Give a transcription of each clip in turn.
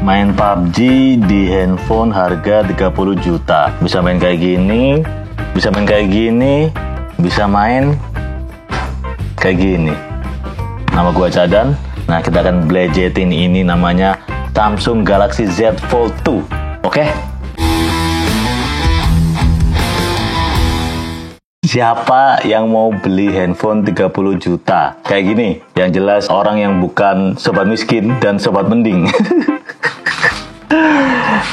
main PUBG di handphone harga 30 juta. Bisa main kayak gini, bisa main kayak gini, bisa main kayak gini. Nama gua Cadan. Nah, kita akan belajetin ini, namanya Samsung Galaxy Z Fold 2. Oke? Siapa yang mau beli handphone 30 juta? Kayak gini, yang jelas orang yang bukan sobat miskin dan sobat mending.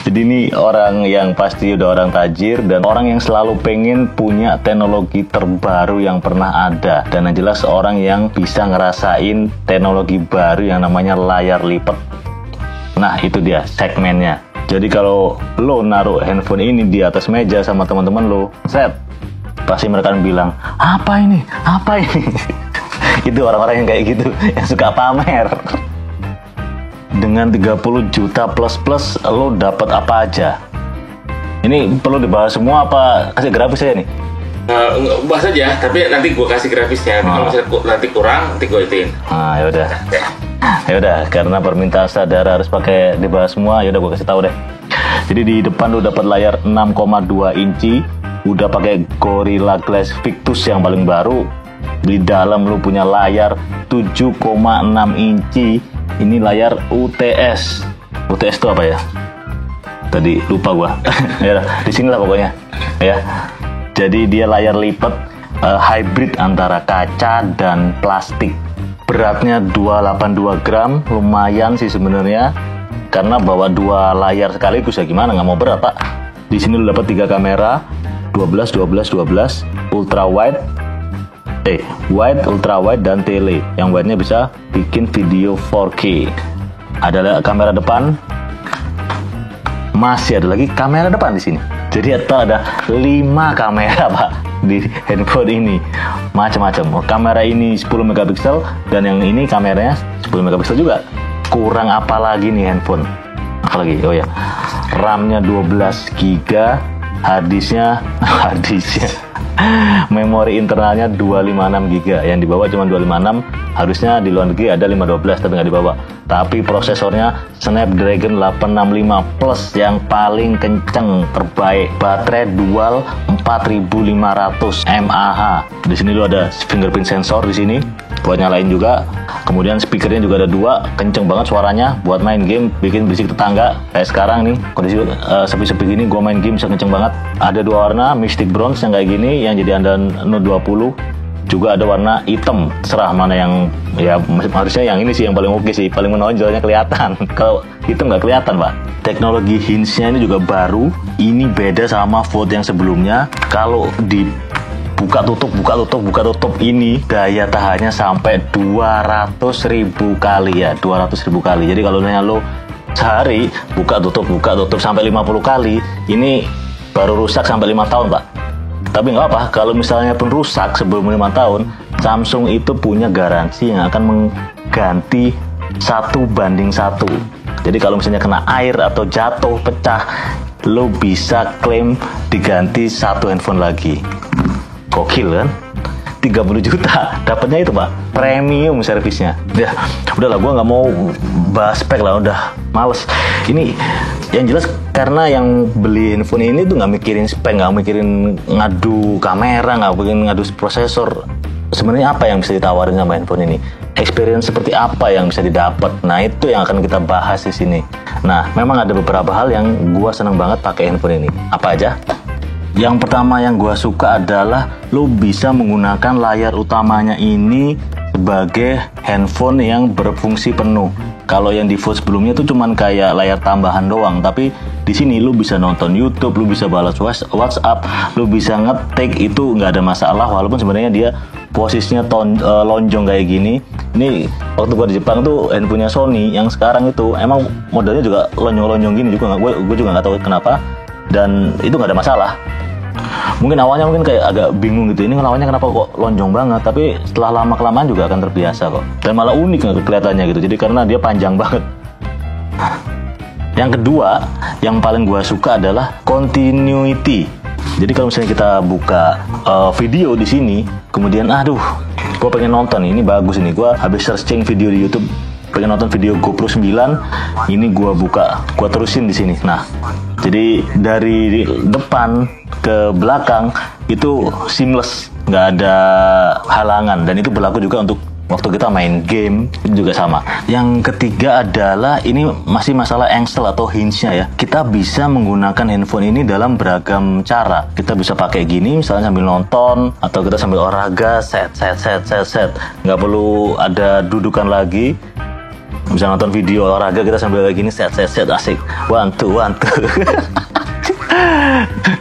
Jadi ini orang yang pasti udah orang tajir dan orang yang selalu pengen punya teknologi terbaru yang pernah ada. Dan yang jelas orang yang bisa ngerasain teknologi baru yang namanya layar lipat. Nah, itu dia segmennya. Jadi kalau lo naruh handphone ini di atas meja sama teman-teman lo, set, pasti mereka akan bilang, apa ini? Apa ini? Itu orang-orang yang kayak gitu, yang suka pamer. Dengan 30 juta plus lo dapat apa aja? Ini perlu dibahas semua apa kasih grafis aja nih? Bahas aja, tapi nanti gue kasih grafisnya. Kalau misalnya nanti kurang, nanti gue ituin. Nah, yaudah. Yaudah, karena permintaan saudara harus pakai dibahas semua, yaudah gue kasih tahu deh. Jadi di depan lo dapat layar 6,2 inci. Udah pakai Gorilla Glass Victus yang paling baru. Di dalam lu punya layar 7,6 inci. Ini layar UTS. UTS itu apa ya? Tadi lupa gua. Ya, di sini lah pokoknya. Ya. Jadi dia layar lipat hybrid antara kaca dan plastik. Beratnya 282 gram, lumayan sih sebenarnya. Karena bawa dua layar sekaligus ya gimana, nggak mau berat pak. Di sini lu dapat 3 kamera. 12, ultra wide, wide, ultra wide, dan tele. Yang wide-nya bisa bikin video 4K. Ada kamera depan, masih ada lagi kamera depan di sini. Jadi ada 5 kamera pak di handphone ini, macam-macam. Kamera ini 10 megapiksel dan yang ini kameranya 10 megapiksel juga. Kurang apa lagi nih handphone? Apa lagi? Oh ya, RAM-nya 12 GB. Harddisknya memori internalnya 256 GB, yang dibawa cuma 256. Harusnya di luar negeri ada 512 tapi nggak dibawa. Tapi prosesornya Snapdragon 865 Plus yang paling kenceng, terbaik. Baterai dual 4500 mAh. Di sini lu ada fingerprint sensor di sini buat nyalain juga. Kemudian speakernya juga ada 2, kenceng banget suaranya buat main game, bikin berisik tetangga. Kayak sekarang nih, kondisi sepi-sepi gini, gua main game bisa kenceng banget. Ada 2 warna, Mystic Bronze yang kayak gini, yang jadi andalan Note 20. Juga ada warna hitam, terserah mana yang, ya harusnya yang ini sih yang paling oke sih, paling menonjolnya kelihatan. Kalau hitam nggak kelihatan pak. Teknologi hinge-nya ini juga baru, ini beda sama Fold yang sebelumnya. Kalau di buka tutup ini daya tahannya sampai 200.000 kali ya, 200.000 kali. Jadi kalau nanya lo sehari buka tutup sampai 50 kali, ini baru rusak sampai 5 tahun pak. Tapi nggak apa, kalau misalnya pun rusak sebelum 5 tahun, Samsung itu punya garansi yang akan mengganti 1:1. Jadi kalau misalnya kena air atau jatuh pecah, lo bisa klaim diganti 1 handphone lagi. Gokil kan? 30 juta dapatnya itu pak, premium servisnya. Ya udahlah, gue nggak mau bahas spek lah, udah males. Ini yang jelas karena yang beli handphone ini tuh nggak mikirin spek, nggak mikirin ngadu kamera, nggak mikirin ngadu prosesor. Sebenarnya apa yang bisa ditawarin sama handphone ini? Experience seperti apa yang bisa didapat? Nah itu yang akan kita bahas di sini. Nah memang ada beberapa hal yang gue seneng banget pakai handphone ini. Apa aja? Yang pertama yang gue suka adalah lo bisa menggunakan layar utamanya ini sebagai handphone yang berfungsi penuh. Kalau yang di Fold sebelumnya itu cuman kayak layar tambahan doang, tapi di sini lo bisa nonton YouTube, lo bisa balas WhatsApp, lo bisa ngetik, itu nggak ada masalah. Walaupun sebenarnya dia posisinya lonjong kayak gini. Ini waktu gue di Jepang tuh handphonenya Sony yang sekarang itu emang modelnya juga lonjong-lonjong gini juga. Gue juga nggak tahu kenapa, dan itu nggak ada masalah. Mungkin awalnya kayak agak bingung gitu, ini lawannya kenapa kok lonjong banget, tapi setelah lama kelamaan juga akan terbiasa kok, dan malah unik kelihatannya gitu. Jadi karena dia panjang banget. Yang kedua yang paling gua suka adalah continuity. Jadi kalau misalnya kita buka video di sini, kemudian aduh gua pengen nonton ini bagus, ini gua habis searching video di YouTube pengen nonton video GoPro 9, ini gua buka, gua terusin di sini. Nah, jadi dari depan ke belakang itu seamless, nggak ada halangan, dan itu berlaku juga untuk waktu kita main game, itu juga sama. Yang ketiga adalah ini masih masalah engsel atau hinge-nya ya. Kita bisa menggunakan handphone ini dalam beragam cara. Kita bisa pakai gini, misalnya sambil nonton, atau kita sambil olahraga, set. Nggak perlu ada dudukan lagi. Bisa nonton video olahraga kita sambil kayak gini, set, asik. One, two.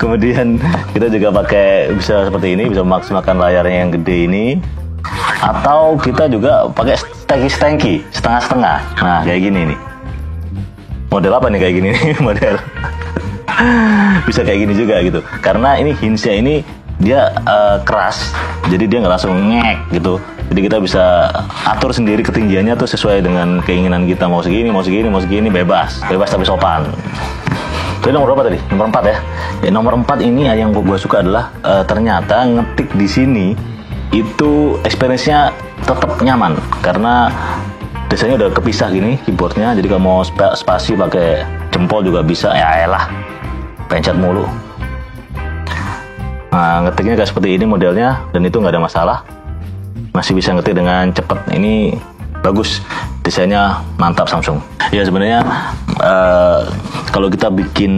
Kemudian kita juga pakai, bisa seperti ini, bisa memaksimalkan layarnya yang gede ini. Atau kita juga pakai stanky, setengah-setengah. Nah, kayak gini nih. Model apa nih kayak gini nih? Model. Bisa kayak gini juga gitu. Karena ini hinge-nya ini dia keras, jadi dia nggak langsung ngek gitu. Jadi kita bisa atur sendiri ketinggiannya tuh sesuai dengan keinginan kita. Mau segini, bebas tapi sopan. Jadi nomor berapa tadi? Nomor 4 ya. Nomor 4 ini yang gue suka adalah ternyata ngetik di sini itu experience-nya tetap nyaman karena desainnya udah kepisah gini keyboardnya. Jadi kalau mau spasi pakai jempol juga bisa. Ya elah, pencet mulu. Nah, ngetiknya kayak seperti ini modelnya, dan itu nggak ada masalah. Masih bisa ngetik dengan cepat. Ini bagus, desainnya mantap Samsung. Ya sebenarnya kalau kita bikin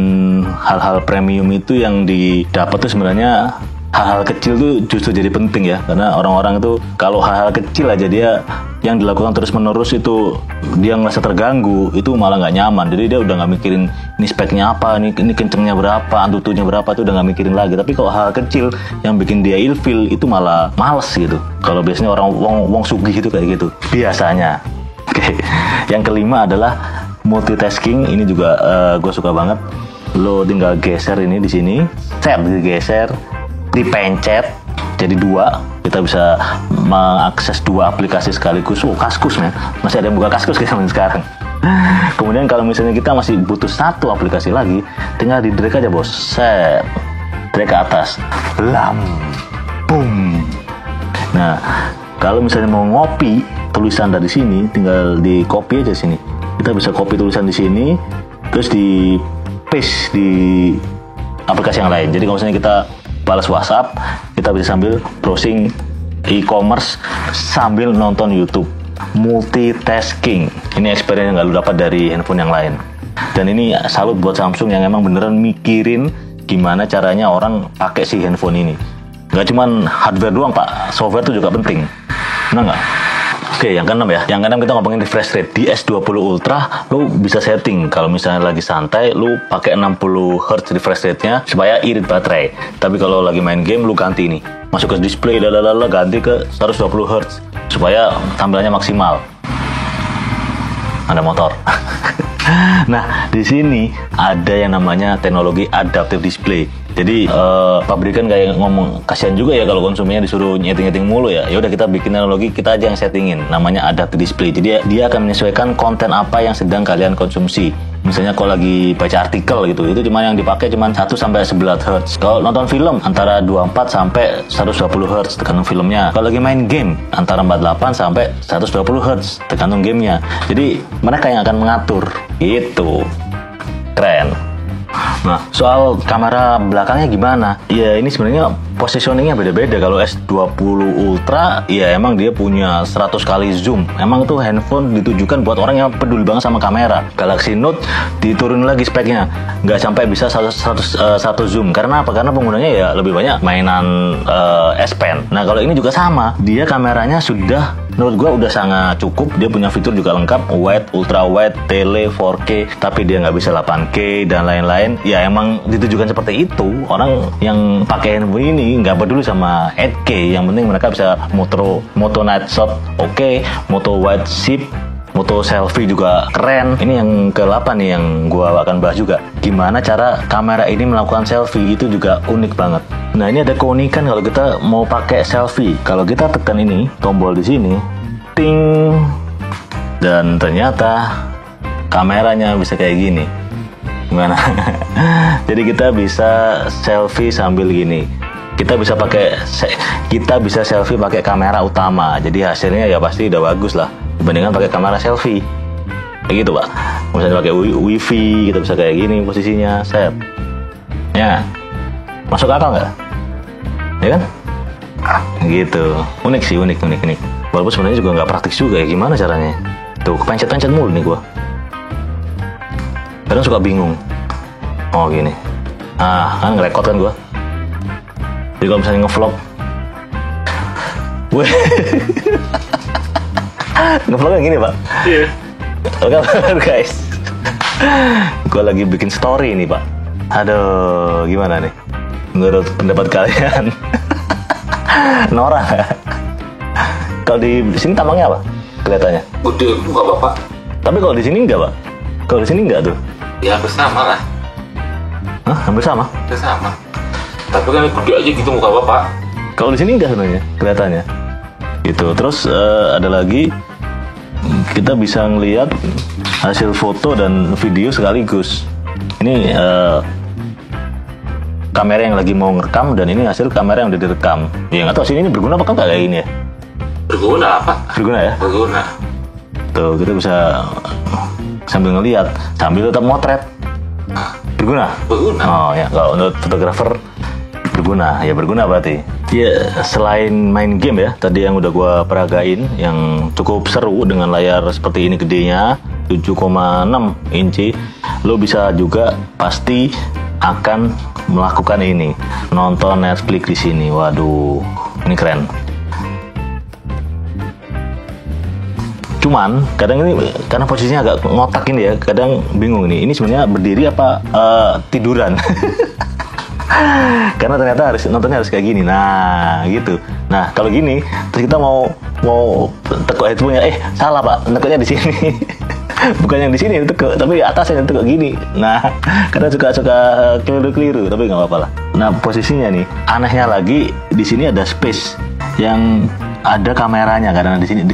hal-hal premium itu yang didapat tuh sebenarnya hal-hal kecil tuh justru jadi penting ya, karena orang-orang itu kalau hal-hal kecil aja dia yang dilakukan terus-menerus itu dia ngerasa terganggu, itu malah nggak nyaman. Jadi dia udah nggak mikirin ini speknya apa, ini kencengnya berapa, antutunya berapa, itu udah nggak mikirin lagi. Tapi kalau hal kecil yang bikin dia ilfil itu malah males gitu. Kalau biasanya orang wong sugih itu kayak gitu biasanya. Oke. Yang kelima adalah multitasking. Ini juga gue suka banget. Lo tinggal geser ini di sini, set digeser, dipencet jadi 2, kita bisa mengakses 2 aplikasi sekaligus. Kaskus men, masih ada yang buka Kaskus kayak zaman sekarang. Kemudian kalau misalnya kita masih butuh 1 aplikasi lagi, tinggal di drag aja bos, set, drag ke atas, lam, boom. Nah, kalau misalnya mau ngopi tulisan dari sini, tinggal di copy aja sini. Kita bisa copy tulisan di sini, terus di paste di aplikasi yang lain. Jadi kalau misalnya kita balas WhatsApp, kita bisa sambil browsing e-commerce sambil nonton YouTube. Multitasking. Ini experience yang nggak lu dapat dari handphone yang lain. Dan ini salut buat Samsung yang emang beneran mikirin gimana caranya orang pakai si handphone ini. Nggak cuman hardware doang pak, software itu juga penting. Benar nggak? Oke, yang keenam ya. Yang keenam kita ngomongin refresh rate. Di S20 Ultra, lu bisa setting kalau misalnya lagi santai, lu pakai 60 Hz refresh rate-nya supaya irit baterai. Tapi kalau lagi main game, lu ganti nih. Masuk ke display, ganti ke 120 Hz supaya tampilannya maksimal. Ada motor. Nah, di sini ada yang namanya teknologi adaptive display. Jadi pabrikan kayak ngomong kasihan juga ya kalau konsumennya disuruh nyeting-nyeting mulu ya. Ya udah kita bikin teknologi, kita aja yang settingin. Namanya adaptive display. Jadi dia akan menyesuaikan konten apa yang sedang kalian konsumsi. Misalnya kalau lagi baca artikel gitu, itu cuma yang dipakai cuma 1 sampai 11 Hz. Kalau nonton film antara 24 sampai 120 Hz tergantung filmnya. Kalau lagi main game antara 48 sampai 120 Hz tergantung gamenya. Jadi mereka yang akan mengatur. Itu keren. Nah, soal kamera belakangnya gimana? Ya ini sebenarnya positioningnya beda-beda. Kalau S20 Ultra, ya emang dia punya 100 kali zoom. Emang itu handphone ditujukan buat orang yang peduli banget sama kamera. Galaxy Note diturunin lagi speknya, nggak sampai bisa 100 zoom. Karena apa? Karena penggunanya ya lebih banyak mainan S Pen. Nah kalau ini juga sama, dia kameranya sudah menurut gua udah sangat cukup. Dia punya fitur juga lengkap, wide, ultra wide, tele, 4K, tapi dia nggak bisa 8K dan lain-lain. Ya emang ditujukan seperti itu. Orang yang pakai handphone ini nggak peduli sama 8K, yang penting mereka bisa moto night shot, oke, moto wide sip, moto selfie juga keren. Ini yang ke-8 nih yang gua akan bahas juga. Gimana cara kamera ini melakukan selfie, itu juga unik banget. Nah ini ada keunikan kalau kita mau pakai selfie. Kalau kita tekan ini tombol di sini, ting, dan ternyata kameranya bisa kayak gini. Gimana? Jadi kita bisa selfie sambil gini. Kita bisa selfie pakai kamera utama. Jadi hasilnya ya pasti udah bagus lah. dibandingkan pakai kamera selfie. Kayak gitu Pak. Misalnya pakai wifi kita bisa kayak gini posisinya, set. Ya, masuk akal nggak? Ya kan? Gitu. Unik sih, unik. Walaupun sebenarnya juga nggak praktis juga ya, gimana caranya? Tuh, kepencet-pencet mulu nih gua. Kadang suka bingung. Oh gini. Kan ngerekod kan gua. Jadi kalau misalnya ngevlog, ngevlognya gini Pak. Iya. Oke guys, gue lagi bikin story nih Pak. Aduh, gimana nih? Menurut pendapat kalian, norak nggak? Kalau di sini tampangnya apa? Kelihatannya. Gede muka bapak. Tapi kalau di sini enggak Pak? Kalau di sini enggak tuh? Ya hampir sama lah. Hah? Hampir sama? Hampir sama. Tapi kan gede aja gitu muka bapak. Kalau di sini enggak sebenarnya kelihatannya. Gitu. Terus ada lagi, kita bisa ngelihat hasil foto dan video sekaligus. Ini kamera yang lagi mau ngerekam dan ini hasil kamera yang udah direkam. Ya nggak tahu sih ini berguna apa kan kayak ini ya? Berguna Pak. Berguna ya? Berguna. Tuh kita bisa sambil ngelihat sambil tetap motret. Berguna? Berguna. Oh ya, kalau untuk fotografer berguna. Ya berguna berarti. Ya selain main game ya, tadi yang udah gua peragain yang cukup seru dengan layar seperti ini gedenya 7,6 inci, lo bisa juga pasti akan melakukan ini, nonton Netflix di sini. Waduh, ini keren. Cuman kadang ini karena posisinya agak ngotak ini ya, kadang bingung nih. Ini sebenarnya berdiri apa tiduran? Karena ternyata nontonnya harus kayak gini. Nah, gitu. Nah, kalau gini, terus kita mau tekuk headphone-nya, salah Pak, tekuknya di sini. Bukan yang di sini tekuk, tapi atasnya yang tekuk gini. Nah, kadang suka keliru-keliru, tapi nggak apa-apa lah. Nah, posisinya nih, anehnya lagi di sini ada space yang ada kameranya, karena di sini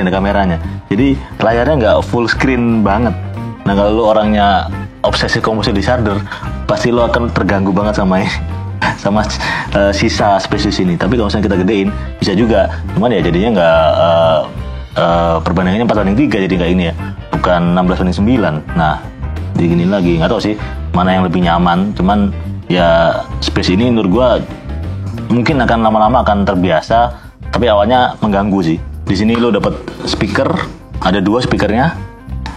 ada kameranya. Jadi layarnya nggak full screen banget. Nah, kalau lu orangnya obsesi kompulsif disorder, pasti lo akan terganggu banget sama sisa space di sini. Tapi kalau misalnya kita gedein bisa juga, cuman ya jadinya nggak perbandingannya 4:3 jadi kayak ini ya, bukan 16:9. Nah digini lagi, nggak tahu sih mana yang lebih nyaman. Cuman ya space ini menurut gua mungkin akan lama-lama akan terbiasa, tapi awalnya mengganggu sih. Di sini lo dapat speaker, ada 2 speakernya.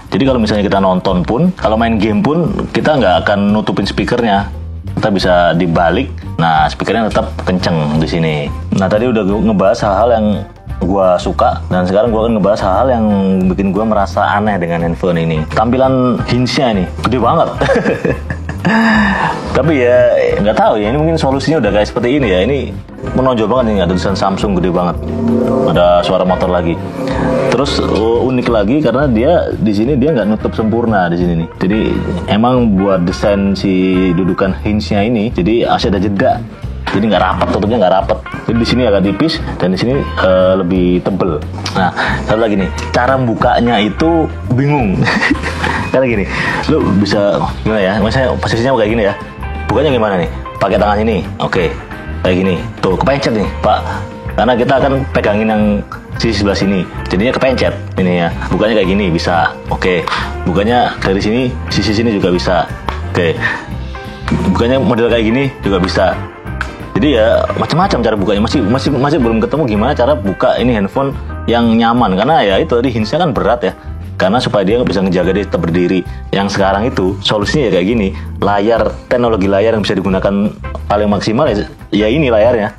Jadi kalau misalnya kita nonton pun, kalau main game pun, kita nggak akan nutupin speakernya. Kita bisa dibalik, nah speakernya tetap kenceng di sini. Nah tadi udah ngebahas hal-hal yang gua suka, dan sekarang gua akan ngebahas hal-hal yang bikin gua merasa aneh dengan handphone ini. Tampilan hinge-nya ini gede banget. Tapi ya nggak tahu ya, ini mungkin solusinya udah kayak seperti ini ya. Ini menonjol banget nih, ada tulisan Samsung gede banget, ada suara motor lagi. Terus unik lagi karena dia di sini dia nggak nutup sempurna di sini nih. Jadi emang buat desain si dudukan hinge-nya ini, jadi masih ada jeda. Jadi nggak rapat, tutupnya nggak rapat. Jadi di sini agak tipis dan di sini lebih tebel. Nah satu lagi nih, cara bukanya itu bingung. Karena gini, lu bisa gimana ya? Misalnya posisinya kayak gini ya. Bukanya gimana nih? Pakai tangan ini, oke. Kayak gini, tuh kepencet nih Pak. Karena kita akan pegangin yang sisi sebelah sini, jadinya kepencet ini ya. Bukanya kayak gini bisa, oke. Bukanya dari sini, sisi sini juga bisa, oke. Bukanya model kayak gini juga bisa. Jadi ya macam-macam cara bukanya. Masih belum ketemu gimana cara buka ini handphone yang nyaman. Karena ya itu tadi hinge-nya kan berat ya. Karena supaya dia bisa ngejaga dia tetap berdiri. Yang sekarang itu solusinya ya kayak gini. Teknologi layar yang bisa digunakan paling maksimal ya ini layarnya.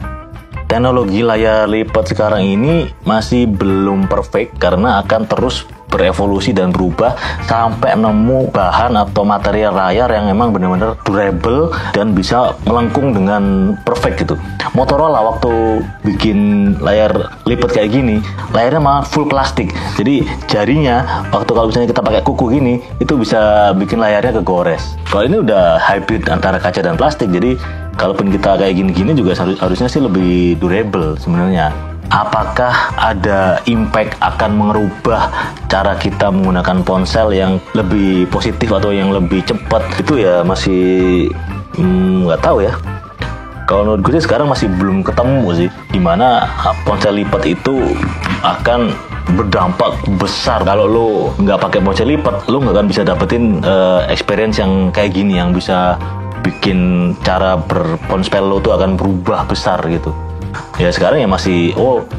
Teknologi layar lipat sekarang ini masih belum perfect karena akan terus berevolusi dan berubah sampai nemu bahan atau material layar yang memang benar-benar durable dan bisa melengkung dengan perfect gitu. Motorola waktu bikin layar lipat kayak gini, layarnya malah full plastik. Jadi jarinya waktu kalau misalnya kita pakai kuku gini, itu bisa bikin layarnya kegores. Kalau ini udah hybrid antara kaca dan plastik, jadi kalaupun kita kayak gini-gini juga harusnya sih lebih durable sebenarnya. Apakah ada impact akan merubah cara kita menggunakan ponsel yang lebih positif atau yang lebih cepat? Itu ya masih nggak tahu ya. Kalau menurut gue sih sekarang masih belum ketemu sih gimana ponsel lipat itu akan berdampak besar. Kalau lo nggak pakai ponsel lipat, lo nggak akan bisa dapetin experience yang kayak gini, yang bisa bikin cara berponsel lo tuh akan berubah besar gitu. Ya sekarang ya masih,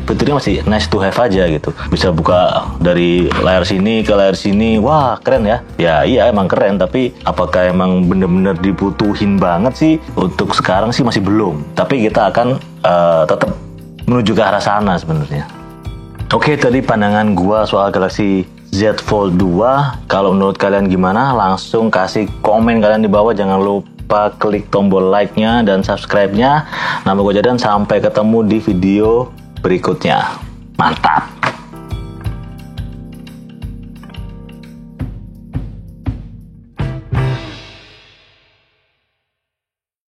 fiturnya masih nice to have aja gitu. Bisa buka dari layar sini ke layar sini, wah keren ya. Ya iya emang keren, tapi apakah emang bener-bener dibutuhin banget sih? Untuk sekarang sih masih belum. Tapi kita akan tetap menuju ke arah sana sebenarnya. Oke, tadi pandangan gua soal Galaxy Z Fold 2. Kalau menurut kalian gimana? Langsung kasih komen kalian di bawah. Jangan lupa klik tombol like-nya dan subscribe-nya. Nama gue Jadan, sampai ketemu di video berikutnya. Mantap!